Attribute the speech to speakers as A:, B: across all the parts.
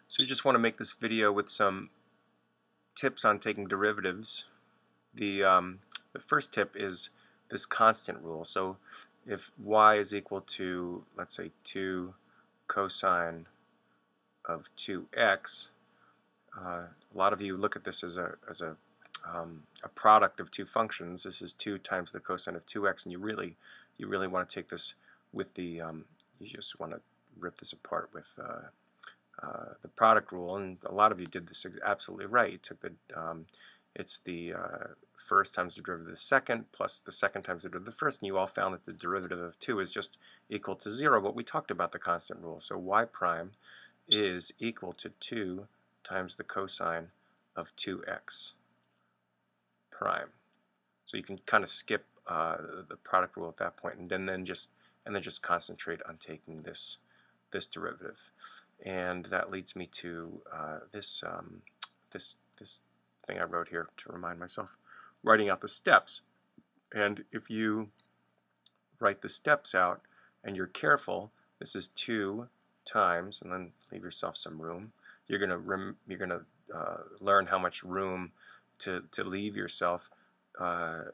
A: So you just want to make this video with some tips on taking derivatives. The first tip is this constant rule. So if y is equal to, let's say, 2 cosine of 2x, a lot of you look at this as a product of two functions. This is 2 times the cosine of 2x, and you really want to take this with the you just want to rip this apart with the product rule, and a lot of you did this absolutely right. You took the it's the first times the derivative of the second plus the second times the derivative of the first, and you all found that the derivative of 2 is just equal to 0. But we talked about the constant rule, so y prime is equal to 2 times the cosine of 2x prime. So you can kind of skip the product rule at that point, and then just concentrate on taking this derivative. And that leads me to this thing I wrote here to remind myself, writing out the steps. And if you write the steps out and you're careful, this is 2 times, and then leave yourself some room. You're gonna learn how much room to leave yourself the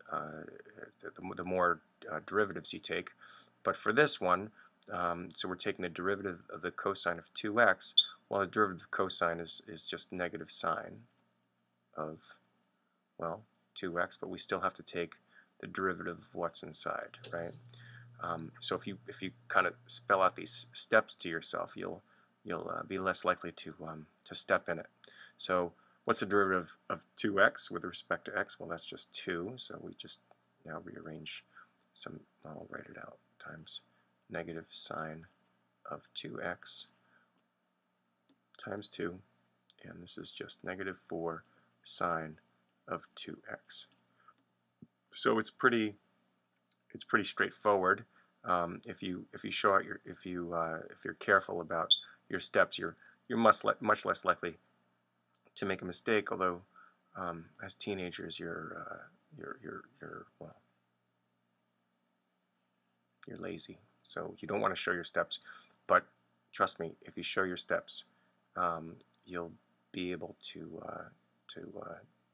A: more derivatives you take. But for this one, so we're taking the derivative of the cosine of 2x. Well, the derivative of cosine is just negative sine of, well, 2x, but we still have to take the derivative of what's inside, right? So if you kind of spell out these steps to yourself, you'll be less likely to step in it. So what's the derivative of 2x with respect to x? Well, that's just 2. So we just now rearrange some. I'll write it out, times negative sine of 2x times 2, and this is just negative 4 sine of 2x. So it's pretty straightforward. If you show out if you're careful about your steps, you're much less likely to make a mistake. Although as teenagers, you're lazy, so you don't want to show your steps. But trust me, if you show your steps, you'll be able to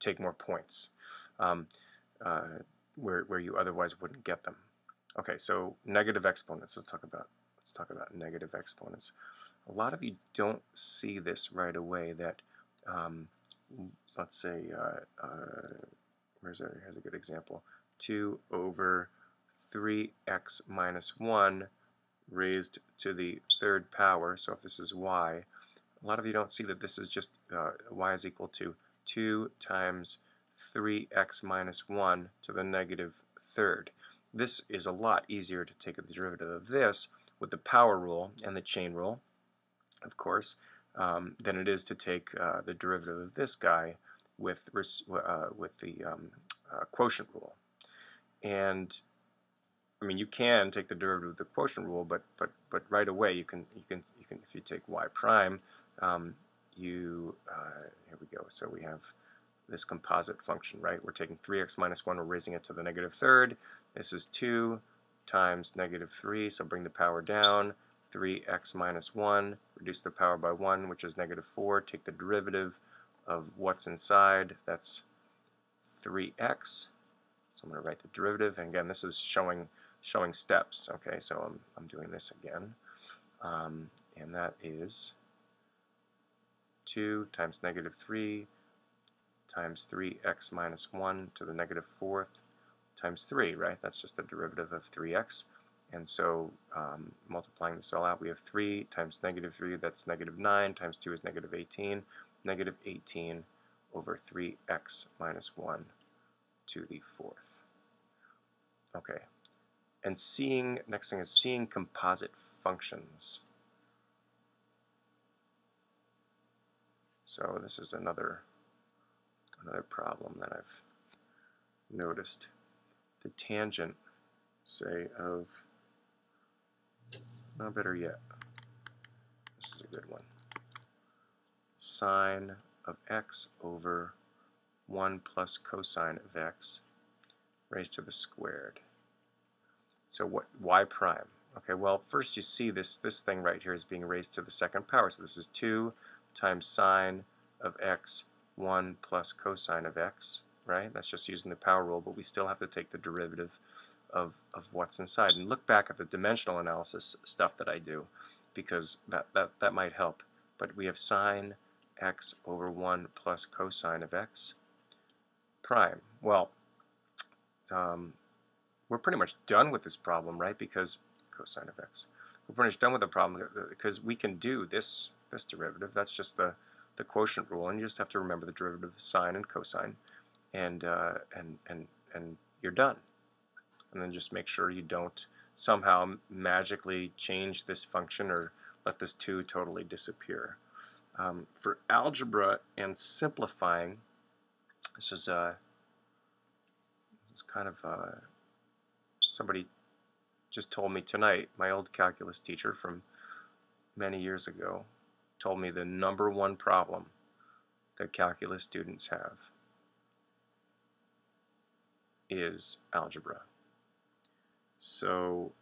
A: take more points where you otherwise wouldn't get them. Okay, so negative exponents. Let's talk about negative exponents. A lot of you don't see this right away. That let's say here's a good example. 2 over 3x minus 1 raised to the third power. So if this is y, a lot of you don't see that this is just y is equal to 2 times 3x minus 1 to the negative third. This is a lot easier to take the derivative of this with the power rule and the chain rule, of course, than it is to take the derivative of this guy with the quotient rule. And I mean, you can take the derivative of the quotient rule, but right away you can if you take y prime, here we go. So we have this composite function, right? We're taking 3x minus 1, we're raising it to the negative third. This is 2 times negative 3, so bring the power down. 3x minus 1, reduce the power by 1, which is negative 4. Take the derivative of what's inside, that's 3x. So I'm going to write the derivative, and again, this is showing steps. Okay, so I'm doing this again, and that is 2 times negative 3 times 3x minus 1 to the negative fourth times 3, right? That's just the derivative of 3x. And so multiplying this all out, we have 3 times negative 3, that's negative 9, times 2 is negative 18, negative 18 over 3x minus 1 to the fourth. Okay, and next thing is seeing composite functions. So this is another problem that I've noticed. The tangent, say, of, no, better yet, this is a good one, sine of x over 1 plus cosine of x raised to the squared. So what, y prime? Okay, well, first you see this thing right here is being raised to the second power. So this is 2 times sine of x 1 plus cosine of x, right? That's just using the power rule, but we still have to take the derivative of what's inside. And look back at the dimensional analysis stuff that I do, because that might help. But we have sine x over 1 plus cosine of x prime. Well, we're pretty much done with this problem, right? Because cosine of x. We're pretty much done with the problem because we can do this derivative. That's just the quotient rule, and you just have to remember the derivative of sine and cosine, and you're done. And then just make sure you don't somehow magically change this function or let this 2 totally disappear. For algebra and simplifying, this is kind of somebody just told me tonight, my old calculus teacher from many years ago told me the #1 problem that calculus students have is algebra. So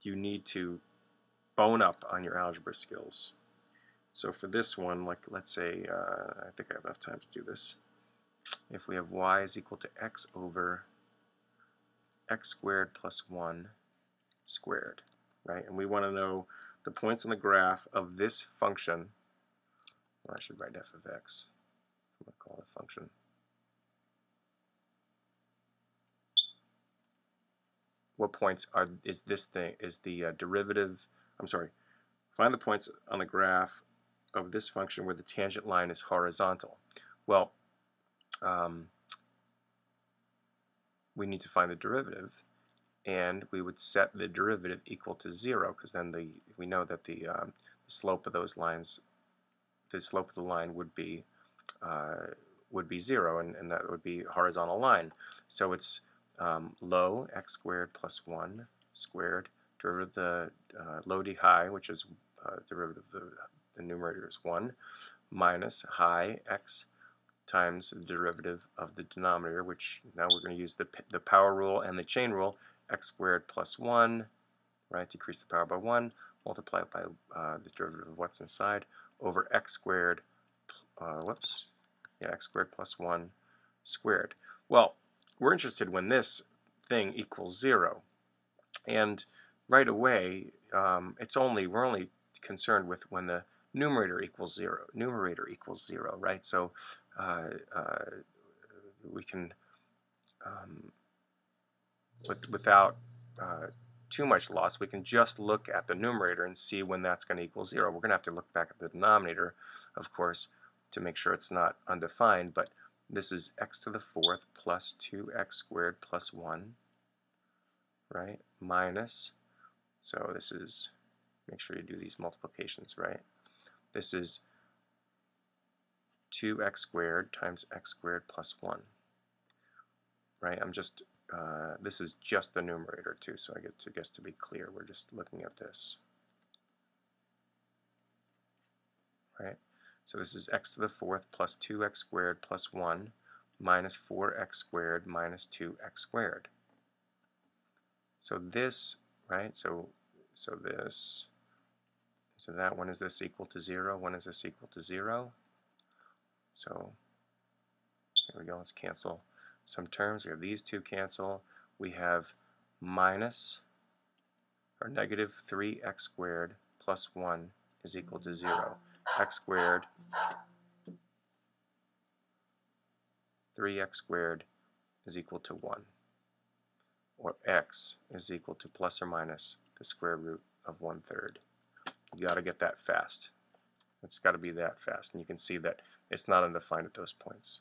A: you need to bone up on your algebra skills. So for this one, like let's say, I think I have enough time to do this. If we have y is equal to x over x squared plus 1 squared, right? And we want to know the points on the graph of this function. Well, I should write f of x. I'm going to call it a function. What points is this thing? Is the derivative? I'm sorry. Find the points on the graph of this function where the tangent line is horizontal. Well, we need to find the derivative, and we would set the derivative equal to 0, because then we know that the slope of those lines, the slope of the line would be 0, and that would be a horizontal line. So it's low x squared plus 1 squared, derivative of the low d high, which is derivative of the numerator is 1, minus high x times the derivative of the denominator, which now we're going to use the power rule and the chain rule, x squared plus 1, right, decrease the power by 1, multiply it by the derivative of what's inside, over x squared, x squared plus 1 squared. Well, we're interested when this thing equals 0, and right away we're only concerned with when the numerator equals 0. Numerator equals 0, right? So we can, without too much loss, we can just look at the numerator and see when that's going to equal 0. We're going to have to look back at the denominator, of course, to make sure it's not undefined, but this is x to the 4th plus 2x squared plus 1, right, minus, so this is, make sure you do these multiplications right, this is 2x squared times x squared plus 1, right? I'm just, this is just the numerator too, so I guess to be clear, we're just looking at this, right? So this is x to the 4th plus 2x squared plus 1 minus 4x squared minus 2x squared. So this, right, so this, so that one, is this equal to 0? When is this equal to 0? So here we go, let's cancel some terms. We have these two cancel. We have minus, or negative 3x squared plus 1 is equal to 0. X squared, 3x squared is equal to 1. Or x is equal to plus or minus the square root of 1/3. You got to get that fast. It's got to be that fast. And you can see that it's not undefined at those points.